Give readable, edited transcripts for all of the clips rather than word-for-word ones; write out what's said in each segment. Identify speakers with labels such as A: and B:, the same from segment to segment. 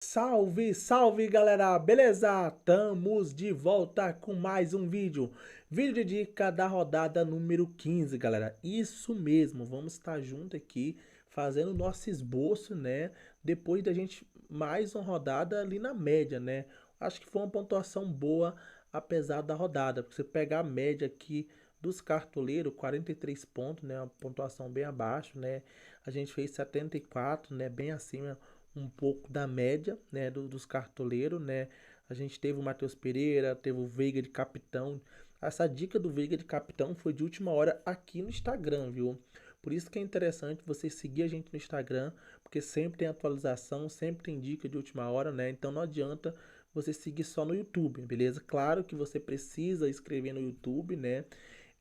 A: Salve, salve galera, beleza? Estamos de volta com mais um vídeo. Vídeo de dica da rodada número 15, galera. Isso mesmo, vamos estar junto aqui fazendo nosso esboço, né? Depois da gente mais uma rodada ali na média, né? Acho que foi uma pontuação boa apesar da rodada. Porque você pegar a média aqui dos cartoleiros, 43 pontos, né? Uma pontuação bem abaixo, né? A gente fez 74, né? Bem acima um pouco da média, né, dos cartoleiros, né? A gente teve o Matheus Pereira, teve o Veiga de capitão. Essa dica do Veiga de capitão foi de última hora aqui no Instagram, viu? Por isso que é interessante você seguir a gente no Instagram, porque sempre tem atualização, sempre tem dica de última hora, né? Então não adianta você seguir só no YouTube, beleza? Claro que você precisa escrever no YouTube, né?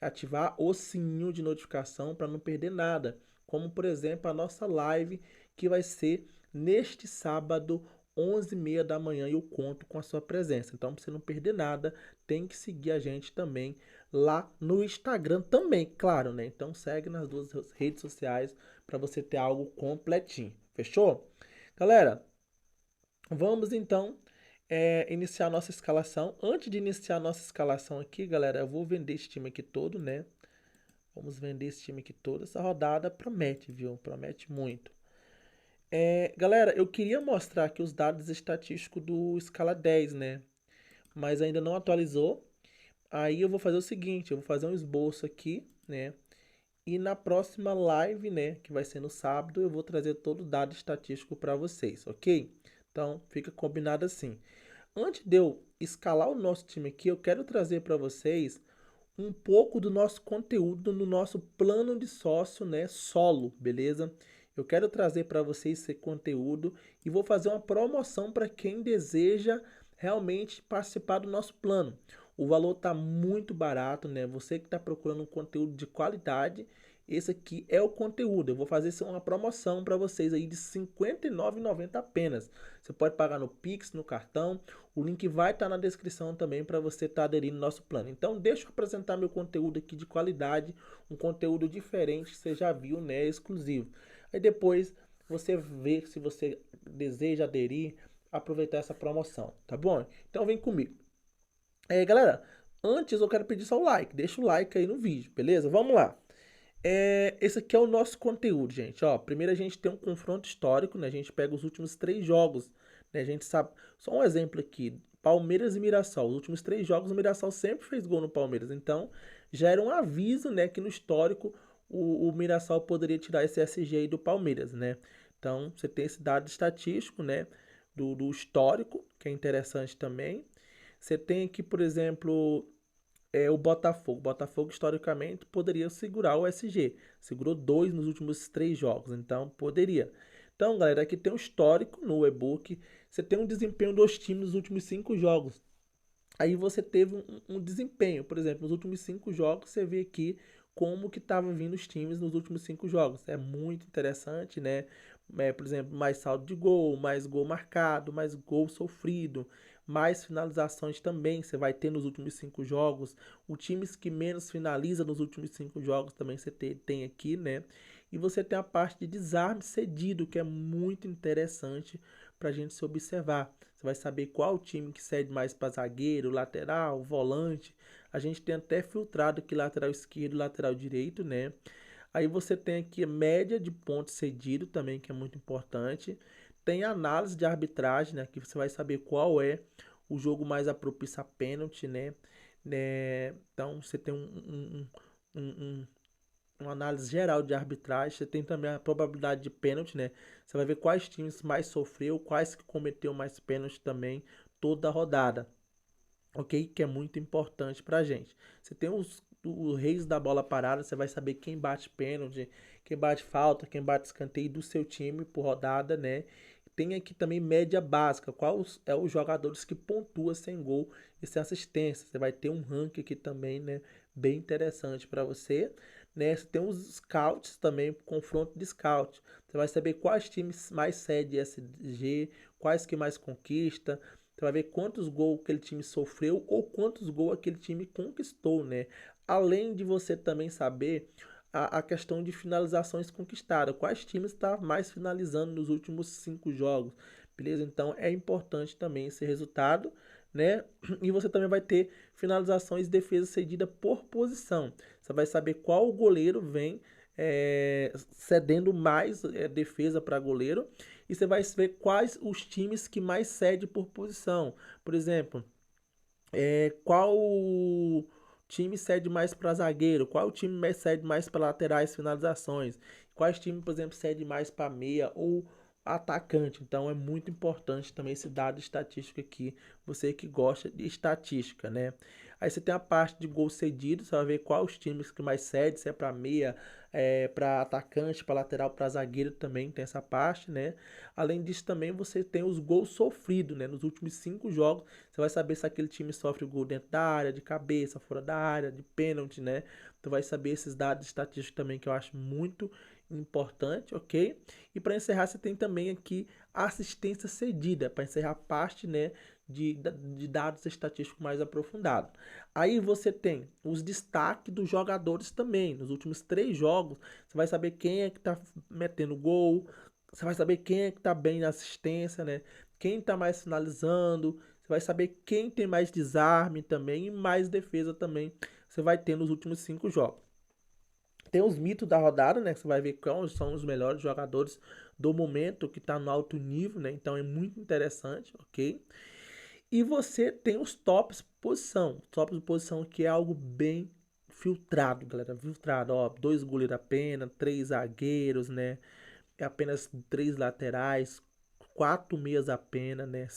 A: Ativar o sininho de notificação para não perder nada. Como, por exemplo, a nossa live que vai ser neste sábado, 11h30 da manhã, e eu conto com a sua presença. Então, para você não perder nada, tem que seguir a gente também lá no Instagram também, claro, né? Então, segue nas duas redes sociais para você ter algo completinho. Fechou? Galera, vamos então iniciar nossa escalação. Antes de iniciar nossa escalação aqui, galera, eu vou vender esse time aqui todo, né? Vamos vender esse time aqui todo. Essa rodada promete, viu? Promete muito. Galera, eu queria mostrar aqui os dados estatísticos do Scala 10, né? Mas ainda não atualizou. Aí eu vou fazer o seguinte, eu vou fazer um esboço aqui, né? E na próxima live, né, que vai ser no sábado, eu vou trazer todo o dado estatístico para vocês, ok? Então, fica combinado assim. Antes de eu escalar o nosso time aqui, eu quero trazer para vocês um pouco do nosso conteúdo no nosso plano de sócio, né, solo, beleza? Eu quero trazer para vocês esse conteúdo e vou fazer uma promoção para quem deseja realmente participar do nosso plano. O valor está muito barato, né? Você que está procurando um conteúdo de qualidade, esse aqui é o conteúdo. Eu vou fazer uma promoção para vocês aí de R$ 59,90 apenas. Você pode pagar no Pix, no cartão. O link vai estar na descrição também para você estar aderindo ao nosso plano. Então, deixa eu apresentar meu conteúdo aqui de qualidade, um conteúdo diferente que você já viu, né, exclusivo. Aí depois você vê se você deseja aderir, aproveitar essa promoção, tá bom? Então vem comigo. Galera, antes eu quero pedir só o like, deixa o like aí no vídeo, beleza? Vamos lá. Esse aqui é o nosso conteúdo, gente. Ó, primeiro a gente tem um confronto histórico, né? A gente pega os últimos 3 jogos, né? A gente sabe. Só um exemplo aqui: Palmeiras e Mirassol. Os últimos 3 jogos, o Mirassol sempre fez gol no Palmeiras. Então, já era um aviso, né? Que no histórico o Mirassol poderia tirar esse SG aí do Palmeiras, né? Então, você tem esse dado estatístico, né? Do histórico, que é interessante também. Você tem aqui, por exemplo, o Botafogo. O Botafogo, historicamente, poderia segurar o SG. Segurou 2 nos últimos 3 jogos, então poderia. Então, galera, aqui tem um histórico no e-book. Você tem um desempenho dos times nos últimos 5 jogos. Aí você teve um desempenho, por exemplo, nos últimos 5 jogos, você vê aqui como que estavam vindo os times nos últimos 5 jogos. É muito interessante, né? Por exemplo, mais saldo de gol, mais gol marcado, mais gol sofrido, mais finalizações também você vai ter nos últimos 5 jogos. Os times que menos finaliza nos últimos 5 jogos também você tem aqui, né? E você tem a parte de desarme cedido, que é muito interessante para a gente se observar. Você vai saber qual time que cede mais para zagueiro, lateral, volante. A gente tem até filtrado aqui lateral esquerdo, lateral direito, né? Aí você tem aqui a média de pontos cedido também, que é muito importante. Tem análise de arbitragem, né? Que você vai saber qual é o jogo mais propício a pênalti, né? Então você tem um, um, uma análise geral de arbitragem. Você tem também a probabilidade de pênalti, né? Você vai ver quais times mais sofreu, quais que cometeu mais pênalti também toda a rodada, ok? Que é muito importante pra gente. Você tem os reis da bola parada, você vai saber quem bate pênalti, quem bate falta, quem bate escanteio do seu time por rodada, né? Tem aqui também média básica, quais é os jogadores que pontua sem gol e sem assistência. Você vai ter um ranking aqui também, né? Bem interessante para você, né? Você tem os scouts também, confronto de scout. Você vai saber quais times mais cede SG, quais que mais conquista. Você vai ver quantos gols aquele time sofreu ou quantos gols aquele time conquistou, né? Além de você também saber a questão de finalizações conquistadas. Quais times estão mais finalizando nos últimos 5 jogos? beleza? Então é importante também esse resultado, né? E você também vai ter finalizações e defesa cedida por posição. Você vai saber qual goleiro vem cedendo mais defesa para goleiro, e você vai ver quais os times que mais cede por posição. Por exemplo, qual time cede mais para zagueiro, qual time cede mais para laterais finalizações, quais times, por exemplo, cede mais para meia ou atacante. Então é muito importante também esse dado estatístico aqui, você que gosta de estatística, né? Aí você tem a parte de gol cedido, você vai ver quais os times que mais cede, se é para meia, para atacante, para lateral, para zagueiro também tem essa parte, né? Além disso também você tem os gols sofridos, né? Nos últimos 5 jogos, você vai saber se aquele time sofre gol dentro da área, de cabeça, fora da área, de pênalti, né? Tu vai saber esses dados estatísticos também que eu acho muito importante, ok? E para encerrar, você tem também aqui assistência cedida, para encerrar a parte, né, de dados estatísticos mais aprofundados. Aí você tem os destaques dos jogadores também. Nos últimos 3 jogos, você vai saber quem é que está metendo gol, você vai saber quem é que está bem na assistência, né? Quem está mais finalizando, você vai saber quem tem mais desarme também e mais defesa também. Você vai ter nos últimos 5 jogos. Tem os mitos da rodada, né? Que você vai ver quais são os melhores jogadores do momento que está no alto nível, né? Então é muito interessante, ok? E você tem os tops de posição. Tops de posição que é algo bem filtrado, galera. Filtrado, ó. 2 goleiros apenas, 3 zagueiros, né? Apenas 3 laterais, 4 meias apenas, né?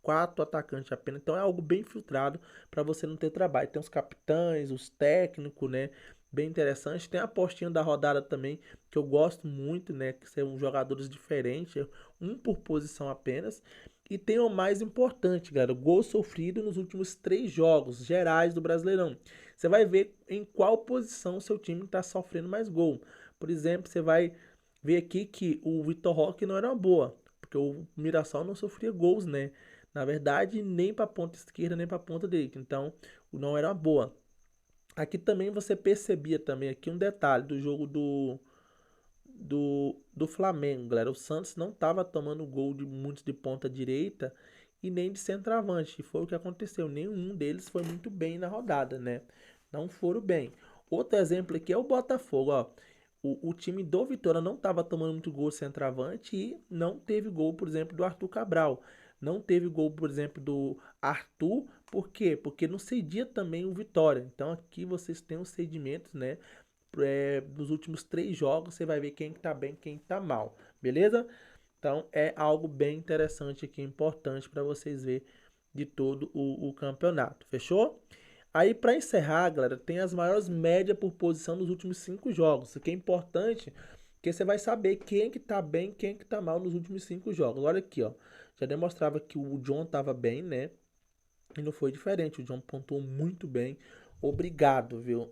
A: 4 atacantes apenas. Então é algo bem filtrado para você não ter trabalho. Tem os capitães, os técnicos, né? Bem interessante. Tem a apostinha da rodada também, que eu gosto muito, né? Que são jogadores diferentes, um por posição apenas. E tem o mais importante, galera, gol sofrido nos últimos 3 jogos gerais do Brasileirão. Você vai ver em qual posição seu time está sofrendo mais gol. Por exemplo, você vai ver aqui que o Vitor Roque não era uma boa, porque o Mirassol não sofria gols, né? Na verdade, nem para a ponta esquerda, nem para a ponta direita. Então, não era uma boa. Aqui também você percebia também aqui um detalhe do jogo do Flamengo, galera. O Santos não estava tomando gol de muitos de ponta direita e nem de centroavante. E foi o que aconteceu. Nenhum deles foi muito bem na rodada, né? Não foram bem. Outro exemplo aqui é o Botafogo, ó. O time do Vitória não estava tomando muito gol de centroavante e não teve gol, por exemplo, do Arthur Cabral. Não teve gol, por exemplo, do Arthur. Por quê? Porque não cedia também o Vitória. Então aqui vocês têm os cedimentos, né? Nos últimos 3 jogos você vai ver quem tá bem, quem tá mal, beleza? Então é algo bem interessante aqui, importante para vocês ver de todo o campeonato, fechou? Aí para encerrar, galera, tem as maiores médias por posição nos últimos 5 jogos. Isso aqui é importante, porque você vai saber quem que tá bem, quem que tá mal nos últimos 5 jogos. Olha aqui, ó. Já demonstrava que o John tava bem, né? E não foi diferente. O John pontuou muito bem. Obrigado, viu?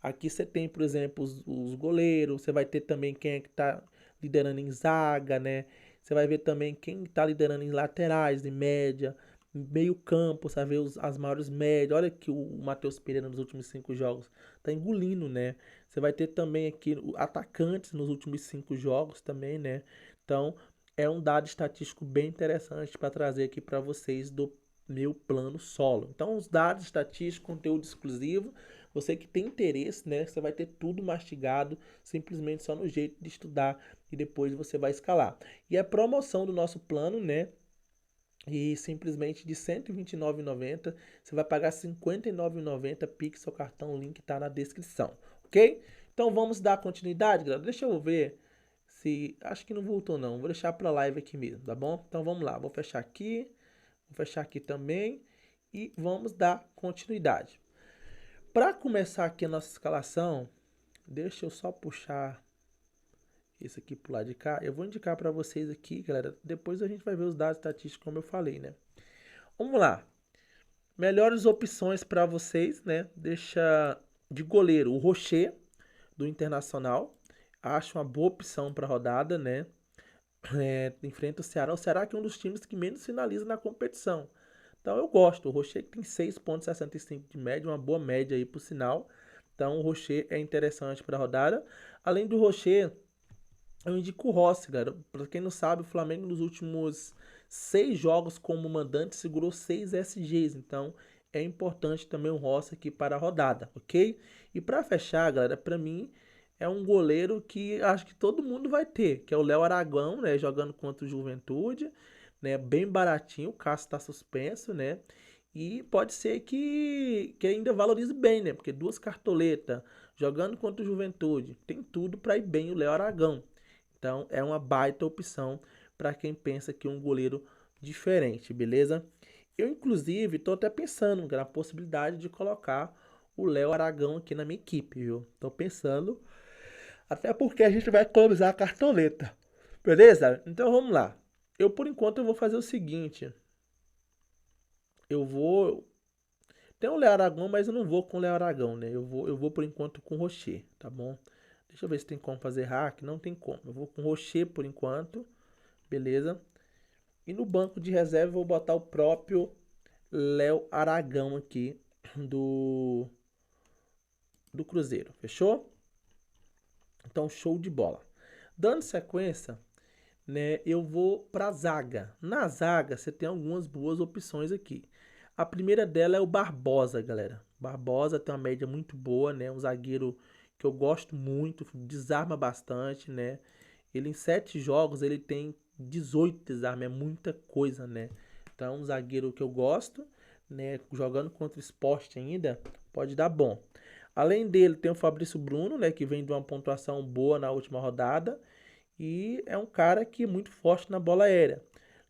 A: Aqui você tem, por exemplo, os goleiros. Você vai ter também quem é que tá liderando em zaga, né? Você vai ver também quem tá liderando em laterais, em média, meio campo, você vai ver as maiores médias. Olha que o Matheus Pereira nos últimos 5 jogos tá engolindo, né? Você vai ter também aqui atacantes nos últimos 5 jogos também, né? Então, é um dado estatístico bem interessante para trazer aqui para vocês do meu plano solo. Então, os dados estatísticos, conteúdo exclusivo, você que tem interesse, né? Você vai ter tudo mastigado, simplesmente só no jeito de estudar e depois você vai escalar. E a promoção do nosso plano, né? E simplesmente de R$ 129,90, você vai pagar R$ 59,90 Pix, seu cartão, o link tá na descrição, ok? Então vamos dar continuidade, galera. Deixa eu ver se... Acho que não voltou não, vou deixar pra live aqui mesmo, tá bom? Então vamos lá, vou fechar aqui também e vamos dar continuidade. Para começar aqui a nossa escalação, deixa eu só puxar isso aqui pro lado de cá. Eu vou indicar para vocês aqui, galera. Depois a gente vai ver os dados estatísticos, como eu falei, né? Vamos lá. Melhores opções para vocês, né? Deixa de goleiro o Rocher, do Internacional. Acho uma boa opção para a rodada, né? Enfrenta o Ceará. O Ceará que é um dos times que menos finaliza na competição. Então eu gosto. O Rocher tem 6,65 de média, uma boa média aí por sinal. Então o Rocher é interessante para a rodada. Além do Rocher, eu indico o Rossi, cara. Para quem não sabe, o Flamengo nos últimos 6 jogos como mandante, segurou 6 SGs. Então, é importante também o Rossi aqui para a rodada, ok? E para fechar, galera, para mim é um goleiro que acho que todo mundo vai ter, que é o Léo Aragão, né? Jogando contra o Juventude, né? Bem baratinho, o Cássio está suspenso, né? E pode ser que ainda valorize bem, né? Porque duas cartoletas, jogando contra o Juventude, tem tudo para ir bem o Léo Aragão. Então é uma baita opção para quem pensa que um goleiro diferente, beleza? Eu, inclusive, estou até pensando na possibilidade de colocar o Léo Aragão aqui na minha equipe, viu? Estou pensando, até porque a gente vai economizar a cartoleta, beleza? Então vamos lá. Eu, por enquanto, eu vou fazer o seguinte. Eu vou... Tem o Léo Aragão, mas eu não vou com o Léo Aragão, né? Eu vou por enquanto com o Rocher, tá bom? Deixa eu ver se tem como fazer hack. Não tem como. Eu vou com o Rocher por enquanto, beleza? E no banco de reserva eu vou botar o próprio Léo Aragão aqui do, do Cruzeiro, fechou? Então, show de bola. Dando sequência, né, eu vou para a zaga. Na zaga, você tem algumas boas opções aqui. A primeira dela é o Barbosa, galera. Barbosa tem uma média muito boa, né? Um zagueiro que eu gosto muito, desarma bastante, né? Ele em 7 jogos, ele tem 18 desarmes, é muita coisa, né? Então, é um zagueiro que eu gosto, né? Jogando contra o Sport ainda, pode dar bom. Além dele, tem o Fabrício Bruno, né? Que vem de uma pontuação boa na última rodada. E é um cara que é muito forte na bola aérea.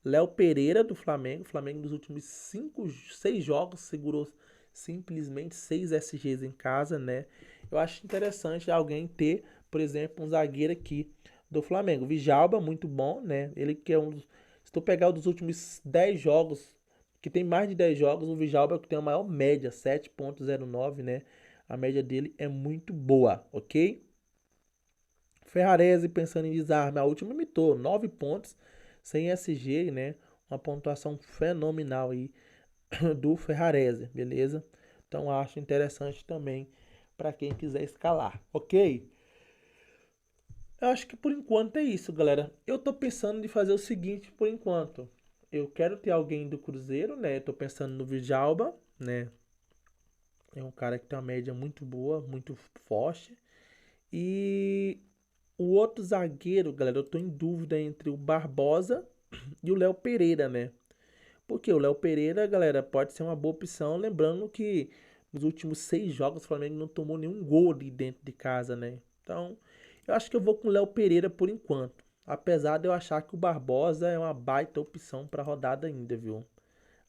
A: Léo Pereira, do Flamengo. O Flamengo nos últimos 6 jogos segurou simplesmente 6 SGs em casa, né? Eu acho interessante alguém ter, por exemplo, um zagueiro aqui do Flamengo. Vijalba, muito bom, né? Ele que é um dos... Se tu pegar um dos últimos 10 jogos, que tem mais de 10 jogos, o Vijalba é o que tem a maior média, 7,09, né? A média dele é muito boa, ok? Ferrarese pensando em desarme, a última imitou 9 pontos sem SG, né? Uma pontuação fenomenal aí do Ferrarese, beleza? Então acho interessante também para quem quiser escalar, ok? Eu acho que por enquanto é isso, galera. Eu tô pensando em fazer o seguinte por enquanto. Eu quero ter alguém do Cruzeiro, né? Tô pensando no Vijalba, né? É um cara que tem uma média muito boa, muito forte. E o outro zagueiro, galera, eu tô em dúvida entre o Barbosa e o Léo Pereira, né? Porque o Léo Pereira, galera, pode ser uma boa opção. Lembrando que nos últimos 6 jogos o Flamengo não tomou nenhum gol ali dentro de casa, né? Então, eu acho que eu vou com o Léo Pereira por enquanto. Apesar de eu achar que o Barbosa é uma baita opção para a rodada ainda, viu?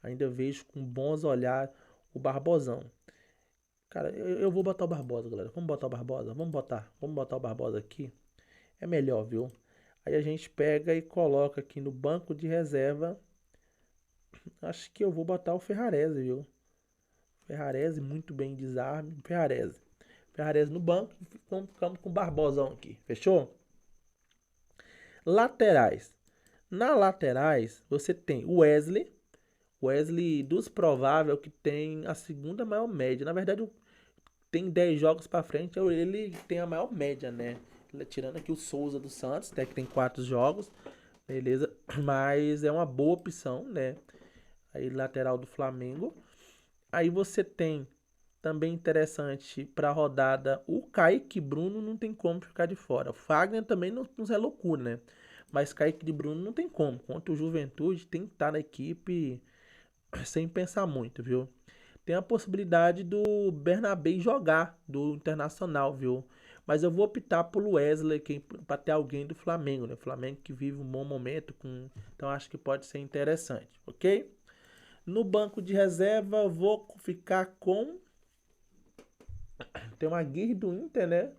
A: Ainda vejo com bons olhar o Barbosão. Cara, eu vou botar o Barbosa, galera. Vamos botar o Barbosa? Vamos botar o Barbosa aqui. É melhor, viu? Aí a gente pega e coloca aqui no banco de reserva. Acho que eu vou botar o Ferrarese, viu? Ferrarese, muito bem, desarme. Ferrarese. Ferrarese no banco. Ficamos com o Barbosão aqui. Fechou? Laterais. Na laterais, você tem o Wesley. Wesley dos provável que tem a segunda maior média. Na verdade, tem 10 jogos para frente. Ele tem a maior média, né? Tirando aqui o Souza do Santos, até que tem 4 jogos. Beleza? Mas é uma boa opção, né? Aí lateral do Flamengo. Aí você tem também interessante para a rodada o Kaique Bruno, não tem como ficar de fora. O Fagner também não é loucura, né? Mas Kaique de Bruno não tem como. Contra o Juventude tem que estar na equipe sem pensar muito, viu? Tem a possibilidade do Bernabé jogar do Internacional, viu? Mas eu vou optar pelo Wesley para ter alguém do Flamengo, né? Flamengo que vive um bom momento, então acho que pode ser interessante, ok? No banco de reserva eu vou ficar com... Tem uma Aguirre do Inter, né?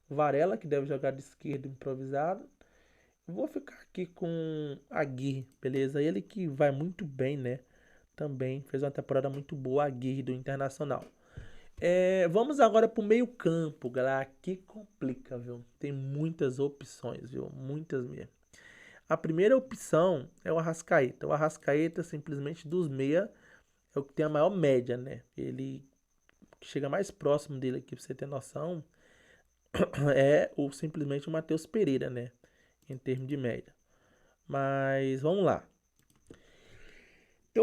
A: Varela, que deve jogar de esquerda improvisado. Vou ficar aqui com a Aguirre, beleza? Ele que vai muito bem, né? Também fez uma temporada muito boa, a Aguirre do Internacional. Vamos agora pro meio campo, galera. Aqui complica, viu? Tem muitas opções, viu? Muitas mesmo. A primeira opção é o Arrascaeta. O Arrascaeta, simplesmente dos meia, é o que tem a maior média, né? Ele que chega mais próximo dele aqui, pra você ter noção, é simplesmente o Matheus Pereira, né? Em termos de média. Mas vamos lá.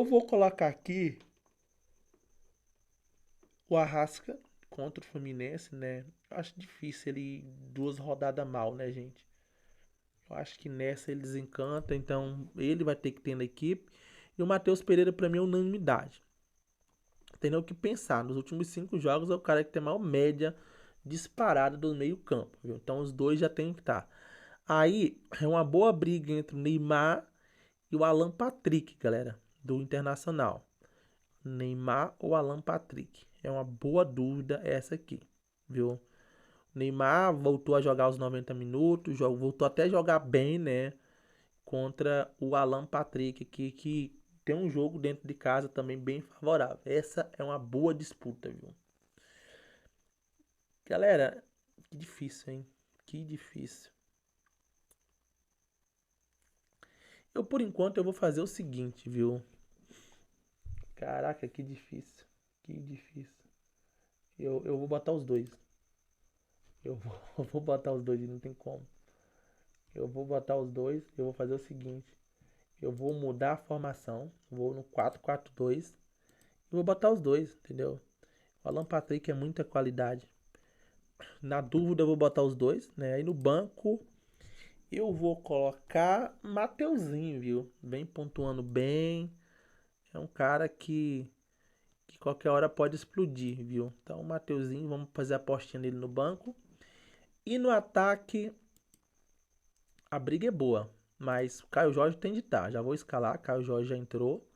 A: Eu vou colocar aqui o Arrasca contra o Fluminense, né? Eu acho difícil ele 2 rodadas mal, né, gente? Eu acho que nessa ele desencanta, então ele vai ter que ter na equipe. E o Matheus Pereira, pra mim, é unanimidade. Tem nem o que pensar. Nos últimos 5 jogos é o cara que tem a maior média disparada do meio-campo, viu? Então os dois já tem que estar. Aí é uma boa briga entre o Neymar e o Alan Patrick, galera, do Internacional. Neymar ou Alan Patrick? É uma boa dúvida essa aqui, viu? Neymar voltou a jogar os 90 minutos, voltou até a jogar bem, né? Contra o Alan Patrick aqui, que tem um jogo dentro de casa também bem favorável. Essa é uma boa disputa, viu? Galera, que difícil, hein? Que difícil. Eu, por enquanto, eu vou fazer o seguinte, viu? Caraca, que difícil. Que difícil. Eu vou botar os dois. Eu vou, eu vou botar os dois, não tem como. Eu vou botar os dois. Eu vou fazer o seguinte. Eu vou mudar a formação. Vou no 4-4-2. E vou botar os dois, entendeu? O Alan Patrick é muita qualidade. Na dúvida, eu vou botar os dois, né? Aí no banco, eu vou colocar Mateuzinho, viu? Vem pontuando bem. É um cara que qualquer hora pode explodir, viu? Então, o Mateuzinho, vamos fazer a apostinha nele no banco. E no ataque, a briga é boa. Mas o Caio Jorge tem de estar. Já vou escalar, Caio Jorge já entrou.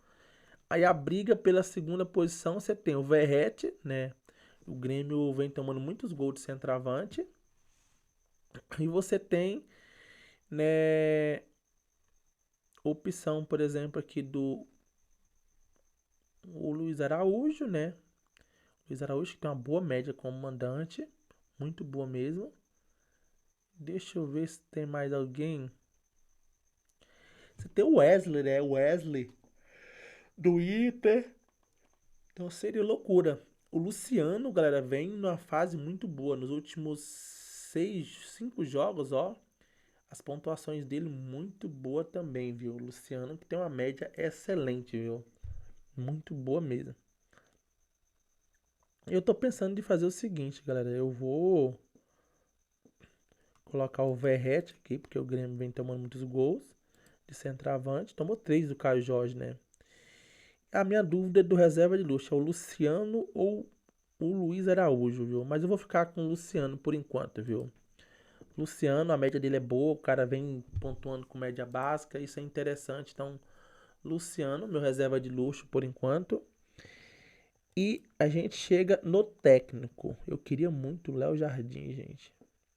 A: Aí a briga pela segunda posição, você tem o Verratti, né? O Grêmio vem tomando muitos gols de centroavante. E você tem, né, opção, por exemplo, aqui do o Luiz Araújo, né? Luiz Araújo que tem uma boa média como mandante. Muito boa mesmo. Deixa eu ver se tem mais alguém. Você tem o Wesley, né? O Wesley do Inter. Então seria loucura. O Luciano, galera, vem numa fase muito boa. Nos últimos 5 jogos, ó. As pontuações dele muito boa também, viu? O Luciano que tem uma média excelente, viu? Muito boa mesmo. Eu tô pensando de fazer o seguinte, galera. Eu vou colocar o Verratti aqui, porque o Grêmio vem tomando muitos gols de centroavante. Tomou 3 do Caio Jorge, né? A minha dúvida é do reserva de luxo. É o Luciano ou o Luiz Araújo, viu? Mas eu vou ficar com o Luciano por enquanto, viu? Luciano, a média dele é boa. O cara vem pontuando com média básica. Isso é interessante. Então, Luciano, meu reserva de luxo por enquanto. E a gente chega no técnico. Eu queria muito o Léo Jardim, gente.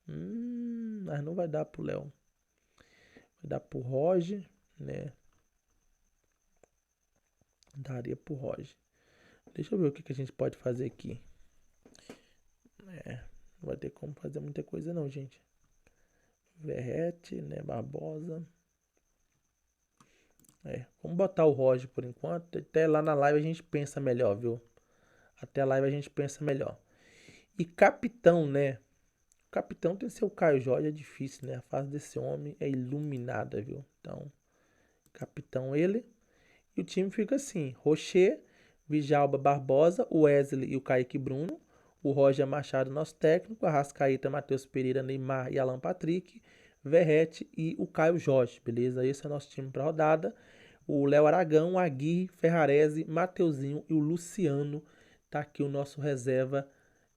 A: Mas não vai dar pro Léo. Vai dar pro Roger, né? Daria pro Roger. Deixa eu ver o que a gente pode fazer aqui. Não vai ter como fazer muita coisa não, gente. Verrete, né? Barbosa. Vamos botar o Roger por enquanto. Até lá na live a gente pensa melhor, viu? Até a live a gente pensa melhor. E capitão, né? O capitão tem que ser o Caio Jorge, é difícil, né? A fase desse homem é iluminada, viu? Então, capitão ele. E o time fica assim: Rocher, Djalma Barbosa, o Wesley e o Kaique Bruno. O Roger Machado, nosso técnico. Arrascaeta, Matheus Pereira, Neymar e Alan Patrick. Verrete e o Caio Jorge, beleza? Esse é o nosso time para rodada. O Léo Aragão, Aguirre, Ferrarese, Mateuzinho e o Luciano. Tá aqui o nosso reserva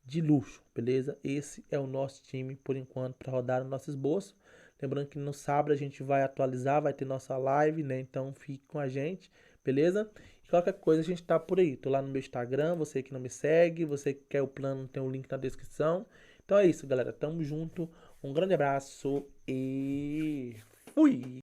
A: de luxo, beleza? Esse é o nosso time por enquanto para rodar o nosso esboço. Lembrando que no sábado a gente vai atualizar, vai ter nossa live, né? Então fique com a gente, beleza? E qualquer coisa a gente tá por aí. Tô lá no meu Instagram, você que não me segue, você que quer o plano, tem o link na descrição. Então é isso, galera. Tamo junto. Um grande abraço e fui!